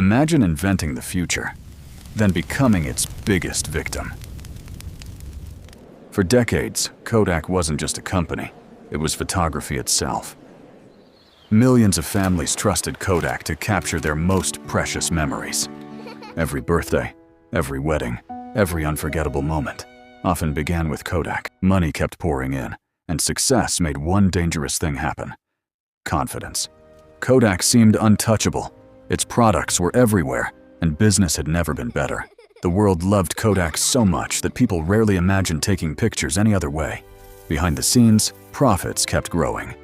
Imagine inventing the future, then becoming its biggest victim. For decades, Kodak wasn't just a company, it was photography itself. Millions of families trusted Kodak to capture their most precious memories. Every birthday, every wedding, every unforgettable moment often began with Kodak. Money kept pouring in, and success made one dangerous thing happen: confidence. Kodak seemed untouchable. Its products were everywhere, and business had never been better. The world loved Kodak so much that people rarely imagined taking pictures any other way. Behind the scenes, profits kept growing.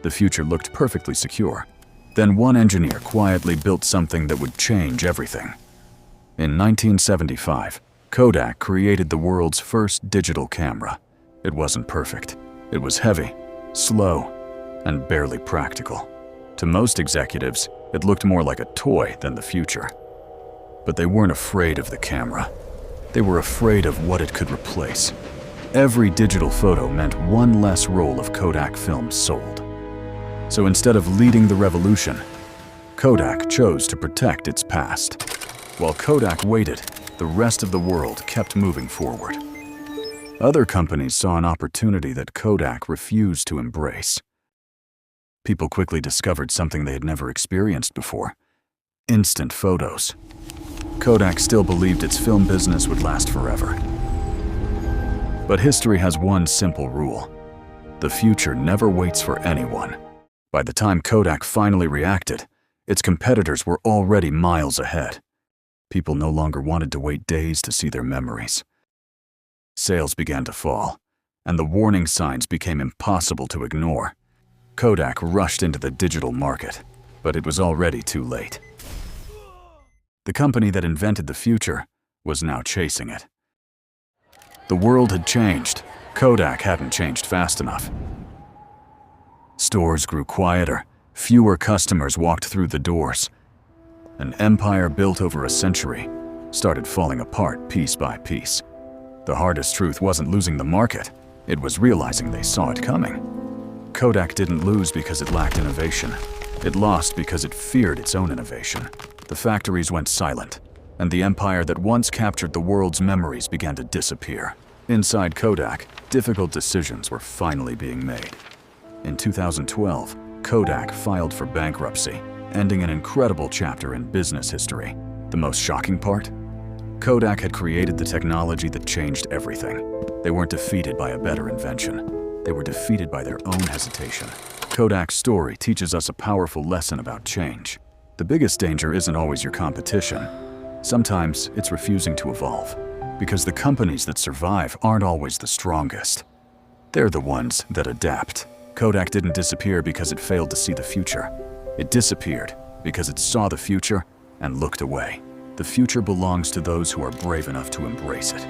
The future looked perfectly secure. Then one engineer quietly built something that would change everything. In 1975, Kodak created the world's first digital camera. It wasn't perfect. It was heavy, slow, and barely practical. To most executives, it looked more like a toy than the future. But they weren't afraid of the camera. They were afraid of what it could replace. Every digital photo meant one less roll of Kodak film sold. So instead of leading the revolution, Kodak chose to protect its past. While Kodak waited, the rest of the world kept moving forward. Other companies saw an opportunity that Kodak refused to embrace. People quickly discovered something they had never experienced before: instant photos. Kodak still believed its film business would last forever. But history has one simple rule: the future never waits for anyone. By the time Kodak finally reacted, its competitors were already miles ahead. People no longer wanted to wait days to see their memories. Sales began to fall, and the warning signs became impossible to ignore. Kodak rushed into the digital market, but it was already too late. The company that invented the future was now chasing it. The world had changed. Kodak hadn't changed fast enough. Stores grew quieter, fewer customers walked through the doors. An empire built over a century started falling apart piece by piece. The hardest truth wasn't losing the market, it was realizing they saw it coming. Kodak didn't lose because it lacked innovation. It lost because it feared its own innovation. The factories went silent, and the empire that once captured the world's memories began to disappear. Inside Kodak, difficult decisions were finally being made. In 2012, Kodak filed for bankruptcy, ending an incredible chapter in business history. The most shocking part? Kodak had created the technology that changed everything. They weren't defeated by a better invention. They were defeated by their own hesitation. Kodak's story teaches us a powerful lesson about change. The biggest danger isn't always your competition. Sometimes it's refusing to evolve, because the companies that survive aren't always the strongest. They're the ones that adapt. Kodak didn't disappear because it failed to see the future. It disappeared because it saw the future and looked away. The future belongs to those who are brave enough to embrace it.